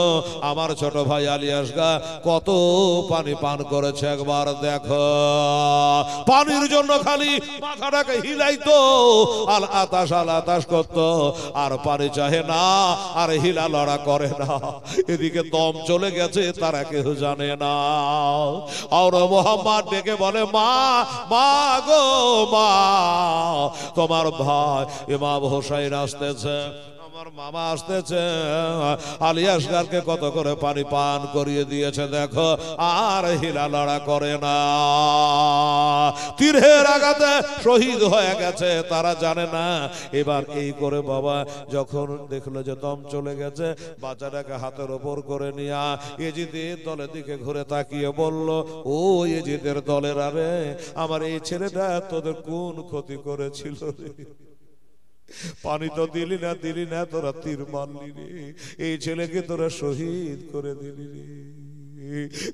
আমার ছোট ভাই আলিয়াসগা কত পানি পান করেছে, একবার দেখো। পানির জন্য খালি মাথাটাকে হিলাইতো, আল আতাস করতো, আর পানি চাহে না, আর হিলা লড়া করে না। এদিকে দম চলে গেছে, তারা কেউ জানে না। আর মোহাম্মদ ডেকে বলে মা, মা গো মা, তোমার ভাই ইমাম হোসেন আসতেছে, আমার মামা আসতেছে। আলিয়াসগারকে কত করে পানি পান করিয়ে দিয়েছে দেখো, আর হিলা লড়া করে না। তীরের আঘাতে শহীদ হয়ে গেছে, তারা জানে না। এবার এই করে বাবা যখন দেখলো যে দম চলে গেছে, বাচ্চাটাকে হাতের ওপর করে নিয়ে এজিদের দলের দিকে ঘুরে তাকিয়ে বলল, ও এজিদের দলের, আরে আমার এই ছেলেটা তোদের কোন ক্ষতি করেছিল রে? পানি তো দিলি না, তোরা তীর মারলি রে, এই ছেলেকে তোরা শহীদ করে দিলি রে।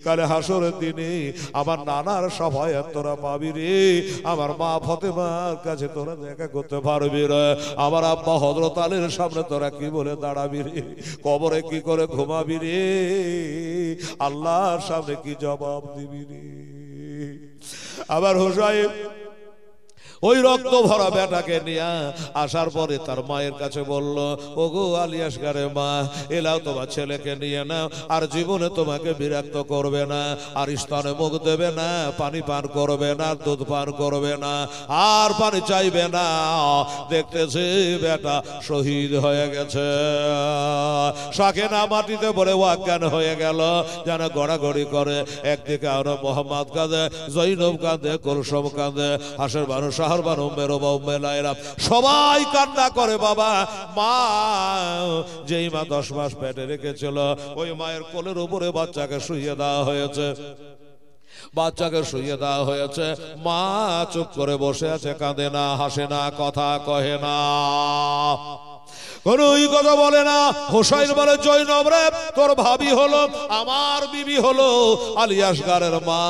কালে হাসরের দিনে আমার নানার সভায় তোরা পাবি রে, আমার মা ফতেমার কাছে তোরা দেখা করতে পারবি রে, আমার আব্বা হযরত আলীর সামনে তোরা কি বলে দাঁড়াবি রে, কবরে কি করে ঘুমাবি রে, আল্লাহর সামনে কি জবাব দিবি রে। আবার হোসাইন ওই রক্ত ভরা বেটাকে নিয়ে আসার পরে তার মায়ের কাছে বলল, ওগো আলিয়াসগারের মা, এলাও তোমার ছেলেকে নিয়ে নাও, আর জীবনে তোমাকে বিরক্ত করবে না, আর স্তনে মুখ দেবে না, পানি পান করবে না, দুধ পান করবে না, আর পানি চাইবে না। দেখতেছি বেটা শহীদ হয়ে গেছে। সাকেনা মাটিতে পড়ে অজ্ঞান হয়ে গেল, যেন গড়াগড়ি করে। একদিকে আরো মোহাম্মদ কাঁদে, জৈনব কাঁদে, কুলসুম কাঁদে, হাসের মানুষ সবাই কান্না করে বাবা। মা যেই মা 10 মাস পেটে রেখেছিল, ওই মায়ের কোলের উপরে বাচ্চাকে শুইয়ে দেওয়া হয়েছে, মা চুপ করে বসে আছে, কাঁদে না, হাসে না, কথা কহে না, কোন কথা বলে না। হোসাইন বলে, জৈনব রে, তোর ভাবি হলো আমার বিবি হলো আলিয়াসগারের মা,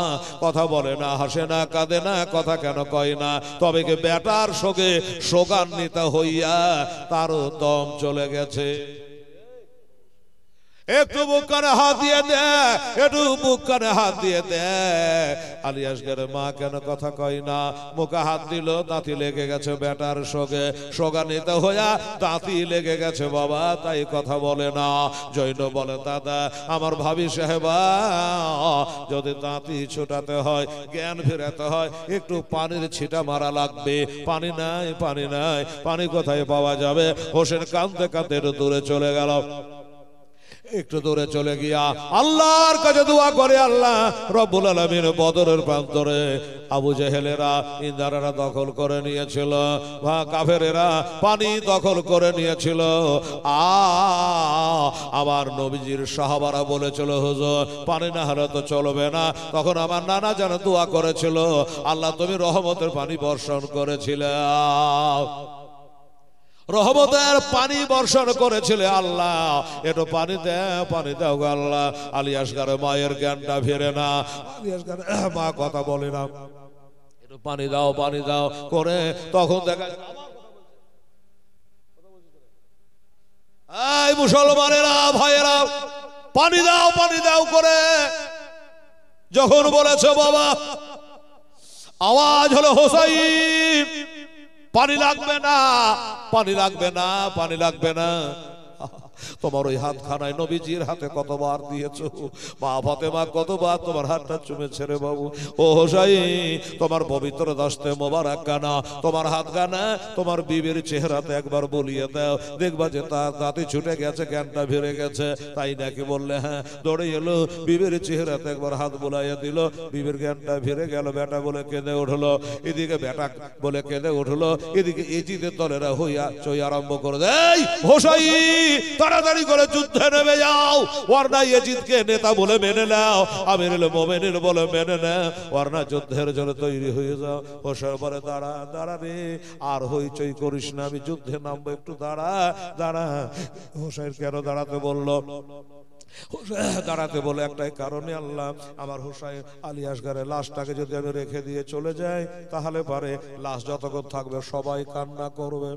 কথা বলে না, হাসে না, কাঁদে না, কথা কেন কয় না। তবে কি বেটার শোকে শোকান্বিত হইয়া তারও দম চলে গেছে। একটু বুক কানে হাত দিয়ে দে, একটু বুক কানে হাত দিয়ে দে। আলিয়াসগারের মা কেন কথা কয় না? মুখে হাত দিল, দাঁতি লেগে গেছে বেটার সঙ্গে, সোগানিত হইয়া দাঁতি লেগে গেছে বাবা, তাই কথা বলে না। জৈন বলে, দাদা আমার ভাবি সাহেবা, যদি দাঁতি ছোটাতে হয়, জ্ঞান ফেরাতে হয়, একটু পানির ছিটা মারা লাগবে। পানি নাই, পানি নাই, পানি কোথায় পাওয়া যাবে? হোসেন কাঁদতে কাঁদতে একটু দূরে চলে গেল। একটু দূরে চলে গিয়া আল্লাহর কাছে দোয়া করে, আল্লাহ রব্বুল আলামিন বদরের প্রান্তরে আবু জেহেলেরা ইন্দারারা দখল করে নিয়েছিল, কাফেরেরা পানি দখল করে নিয়েছিল। আমার নবীজির সাহাবারা বলেছিল, হুজুর পানি না হলে তো চলবে না। তখন আমার নানা যেন দোয়া করেছিল, আল্লাহ তুমি রহমতের পানি বর্ষণ করেছিলে, রহমতের পানি বর্ষণ করেছিলে আল্লাহ, একটু পানি দাও গো আল্লাহ। আলী আসগারের মায়ের জ্ঞানটা ফিরে না, আলী আসগার মা কথা বলে না, একটু পানি দাও করে তখন দেখা এই মুসলমানেরা ভাইয়েরা পানি দাও করে যখন বলেছে বাবা, আওয়াজ হলো হোসাইন পানি লাগবে না। তোমার ওই হাতখানায় নবীজির হাতে কতবার দিয়েছো, মা ফাতেমা কতবার তোমার হাতটা চুমেছে রে বাবু। ও হোসাইন তোমার পবিত্র দস্তে মোবারক কানা, তোমার হাত কানা তোমার বিবির চেহারাতে একবার বলিয়ে দাও, দেখবা যে তার দাঁতে ছুটে গেছে, জ্ঞানটা ফিরে গেছে। তাই নাকি বললে হ্যাঁ, দৌড়ে এলো বিবির চেহারাতে একবার হাত বুলাইয়া দিল, বিবির জ্ঞানটা ফিরে গেল। বেটা বলে কেঁদে উঠলো, এদিকে বেটা বলে কেঁদে উঠলো, এদিকে এজিদের দলেরা হইয়া চই আরম্ভ করে দেয়, হোসাইন তাড়াতাড়ি করে যুদ্ধে নেমে যাও, ওয়ারনা ইয়াজিদকে নেতা বলে মেনে নাও, আমিরুল মুমিনিন বলে মেনে নাও, ওয়ারনা যুদ্ধের জন্য তৈরি হয়ে যাও। হোসেন বলে দাঁড়া রে, আর হইচই করিস না, আমি যুদ্ধে নামবো, একটু দাঁড়া। হোসেন কেন দাঁড়াতে বললো? দাঁড়াতে বলে একটাই কারণে, আল্লাহ আমার হোসাইন আলী আসগারের লাশটাকে যদি আমি রেখে দিয়ে চলে যাই, তাহলে পারে লাশ যতক্ষণ থাকবে সবাই কান্না করবে,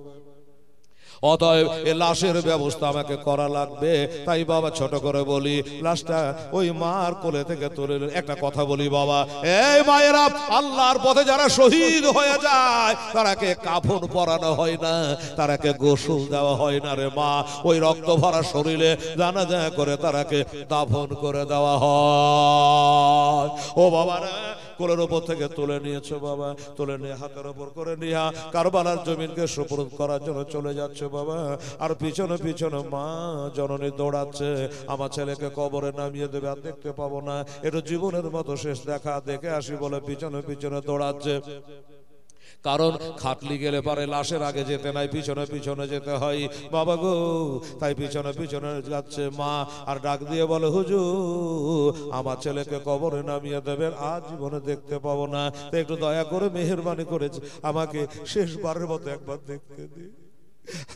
অতএব এই লাশের ব্যবস্থা আমাকে করা লাগবে। তাই বাবা ছোট করে বলি, লাশটা ওই মার কোলে থেকে তুলে। একটা কথা বলি বাবা, এই মায়েরা, আল্লাহর পথে যারা শহীদ হয়ে যায় তারাকে কাফন পরানো হয় না, তারাকে গোসল দেওয়া হয় না রে মা, ওই রক্ত ভরা শরীরে জানাজা করে তারাকে দাফন করে দেওয়া হয়। ও বাবা রে, কোলের উপর থেকে তুলে নিয়েছো বাবা, তুলে নিয়ে হাতের উপর করে নিয়ে কারবালার জমিনকে সুপুরুদ করার জন্য চলে যাচ্ছে বাবা। আর পিছনে মা জননী দৌড়াচ্ছে, আমার ছেলেকে কবরে নামিয়ে দেবে, আর দেখতে পাবো না, এটা জীবনের মতো শেষ দেখা, দেখে আসি বলে পিছনে দৌড়াচ্ছে। কারণ খাটলি গেলে পারে লাশের আগে যেতে নাই, পিছনে যেতে হয় বাবা গো। তাই পিছনে যাচ্ছে মা, আর ডাক দিয়ে বলে, হুজুর আমার ছেলেকে কবরে নামিয়ে দেবেন, আজ জীবনে দেখতে পাবো না, তো একটু দয়া করে মেহেরবানি করেছে আমাকে শেষবারের মতো একবার দেখতে দিই,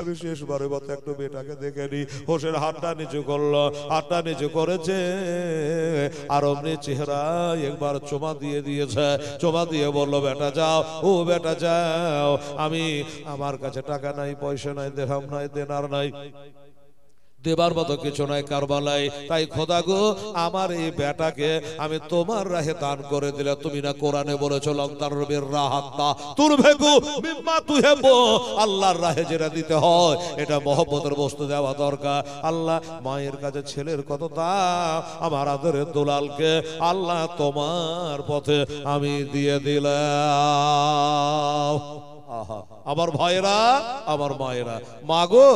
আমি শেষবারের মতো একটু মেয়েটাকে দেখে নি। হোসেন হাতটা নিচু করলো, হাতটা নিচু করেছে, আর অমনি চেহারা একবার চুমা দিয়ে দিয়েছে, চুমা দিয়ে বললো, বেটা যাও, ও বেটা যাও, আমার কাছে টাকা নাই, পয়সা নাই, দেরহাম নাই, দেনার নাই, দেবার মতো কিছু নাই কারবালায়। তাই খোদা গো, আমার এই বেটাকে আমি তোমার রাহে দান করে দিলে, তুমি না কোরআনে বলেছো লংতারবির রাহাত্তা তুরভেকু মিম্মা তুহিব্বু, আল্লাহর রাহে যেটা দিতে হয় এটা মহব্বতের বস্তু দেওয়া দরকার। আল্লাহ মায়ের কাছে ছেলের কত দাম, আমার আদরের দুলালকে আল্লাহ তোমার পথে আমি দিয়ে দিলাম। আমার ভাইরা, আমার মায়েরা, মা গো,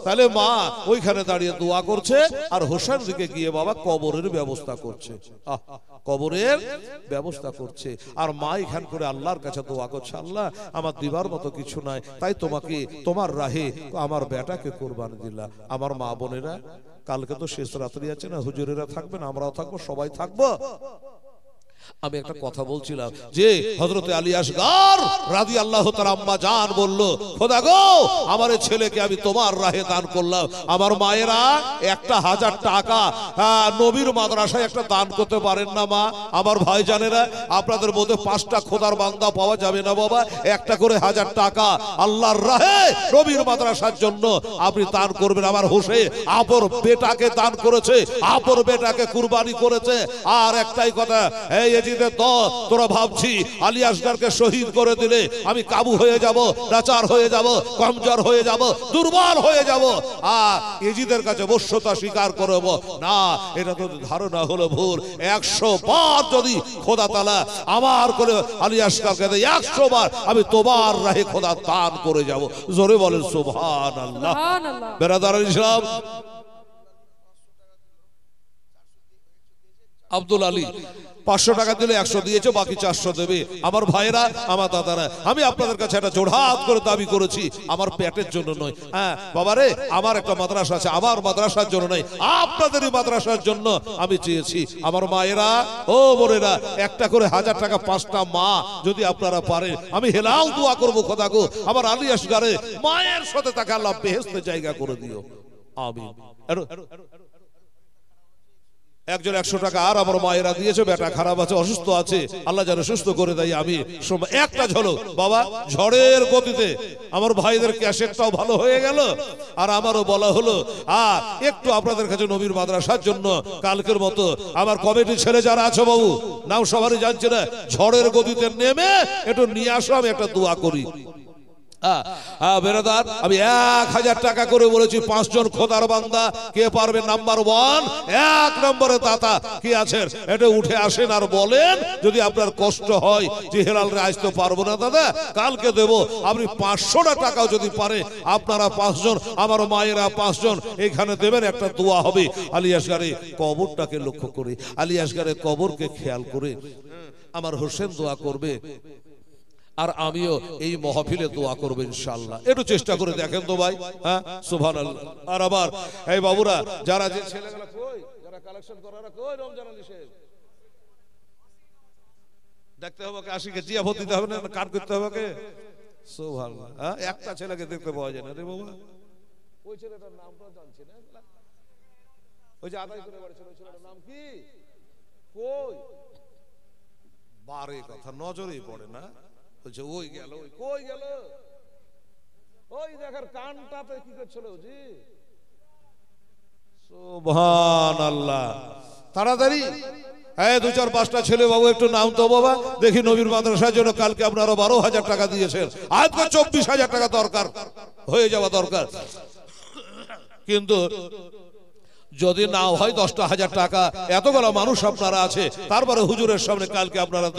তাহলে মা ওইখানে দাঁড়িয়ে দোয়া করছে, আর হোসেন দিকে গিয়ে বাবা কবরের ব্যবস্থা করছে, কবরের ব্যবস্থা করছে। আর মা এখান করে আল্লাহর কাছে দোয়া করছে, আল্লাহ আমার দিবার মতো কিছু নাই, তাই তোমাকে তোমার রাহে আমার বেটাকে কুরবানি দিলা। আমার মা বোনেরা, কালকে তো শেষ রাত্রি আছে না, হুজুরেরা থাকবেন, আমরাও থাকবো, সবাই থাকবো। আমি একটা কথা বলছিলাম যে হযরতে আলী আসগার রাদিয়াল্লাহু তাআলা আম্মা জান বলল, খোদা গো, আমার ছেলেকে আমি তোমার রাহে দান করলাম। আমার মায়েরা 1000 টাকা নবীর মাদ্রাসায় একটা দান করতে পারেন না মা? আমার ভাইজানেরা, আপনাদের মধ্যে 5টা খোদার বান্দা পাওয়া যাবে না বাবা? একটা করে 1000 টাকা আল্লাহর রাহে নবীর মাদ্রাসার জন্য আপনি দান করবেন। আমার হোসেন আপর বেটাকে দান করেছে, আপর বেটাকে কুরবানি করেছে। আর একটাই কথা, এই এজিদের দল, তোরা ভাবছি আলী আসগারকে শহীদ করে দিলে আমি কাবু হয়ে যাব, নাচার হয়ে যাব, কমজোর হয়ে যাব, দুর্বল হয়ে যাব, আর এজিদের কাছে বশ্যতা স্বীকার করব না, এটা তো ধারণা হলো ভুল। 100 বার যদি খোদা তাআলা আমার করে আলী আসগারকে দেয়, 100 বার আমি তোমার রাহে খোদা দান করে যাব। জোরে বলেন সুবহানাল্লাহ। বেরাদার ইসলাম, আব্দুল আলী 500 টাকা দিলে 100 দিয়েছে, বাকি 400 দেবে। আমার ভাইরা, আমার দাদারা, আমি আপনাদের কাছে একটা জোড়হাত করে দাবি করেছি, আমার পেটের জন্য নয়। হ্যাঁ বাবারে, আমার একটা মাদ্রাসা আছে, আমার মাদ্রাসার জন্য নয়, আপনাদেরই মাদ্রাসার জন্য আমি চেয়েছি। আমার মায়েরা, ও বোনেরা, একটা করে 1000 টাকা 5টা মা যদি আপনারা পারেন, আমি হেলাল দোয়া করবো খোদা গো, আমার আলী আসগারে মায়ের সাথে তাকে আল্লাহ বেহেশতে জায়গা করে দিও, আমিন। একজন 100 টাকা আর আমার মায়েরা দিয়েছে, বেটা খারাপ আছে, অসুস্থ আছে, আল্লাহ যেন সুস্থ করে দেয়। আমি একটা ঝলক বাবা, ঝড়ের গতিতে আমার ভাইদের ক্যাসেটটাও ভালো হয়ে গেল, আর আমারও বলা হলো একটু আপনাদের কাছে নবীর মাদ্রাসার জন্য কালকের মতো আমার কমিটির ছেলে যারা আছে বাবু, নাম সবারই জানছে না, ঝড়ের গতিতে নেমে একটু নিয়ে আসো, আমি একটা দোয়া করি। বেরাদার, আমি 1000 টাকা করে বলেছি, 5 জন খোদার বান্দা কে পারবে? নাম্বার 1, 1 নম্বরে দাতা কি আছেন, এটা উঠে আসেন আর বলেন। যদি আপনার কষ্ট হয় যে হেলাল রে আসতে পারবো না দাদা, কালকে দেব, আপনি 500 টাকাও যদি পারে, আপনারা 5 জন, আমার মায়েরা 5 জন এখানে দেবেন, একটা দোয়া হবে। আলী আসগারে কবরটাকে লক্ষ্য করে, আলী আসগারে কবরকে খেয়াল করে আমার হোসেন দোয়া করবে, আর আমিও এই মাহফিলে দোয়া করব ইনশাআল্লাহ। একটু চেষ্টা করে দেখেন তো ভাই। হ্যাঁ সুবহানাল্লাহ। আর আবার এই বাবুরা, যারা যে ছেলেগুলো কই, যারা কালেকশন করারা কই, রমজান আলী সাহেব দেখতে হবে কে, আশিকে জিয়াফত দিতে হবে না, কাট করতে হবে কে? সুবহানাল্লাহ। হ্যাঁ, একটা ছেলেকে দেখতে পাওয়া যায় না রে বাবা। ওই ছেলেটার নামটা জানছি না, ওই যে আদায় করে বাড়ি ছিল, ওই ছেলেটার নাম কি? কই বারে কথা নজরেই পড়ে না। ওই গেল, ওই কই গেল, ওই দেখার কানটাতে কি করছিল জি? সুবহানাল্লাহ। তাড়াতাড়ি 2-4-5টা ছেলে বাবু, একটু নাম তো বাবা দেখি। নবীর মাদ্রাসার জন্য কালকে আপনারা 12,000 টাকা দিয়েছেন, আজকে 24,000 টাকা দরকার, হয়ে যাওয়া দরকার। কিন্তু যদি না হয় 10,000 টাকা, এতগুলো মানুষ আপনারা আছে, তারপরে হুজুরের সামনে কালকে আপনারা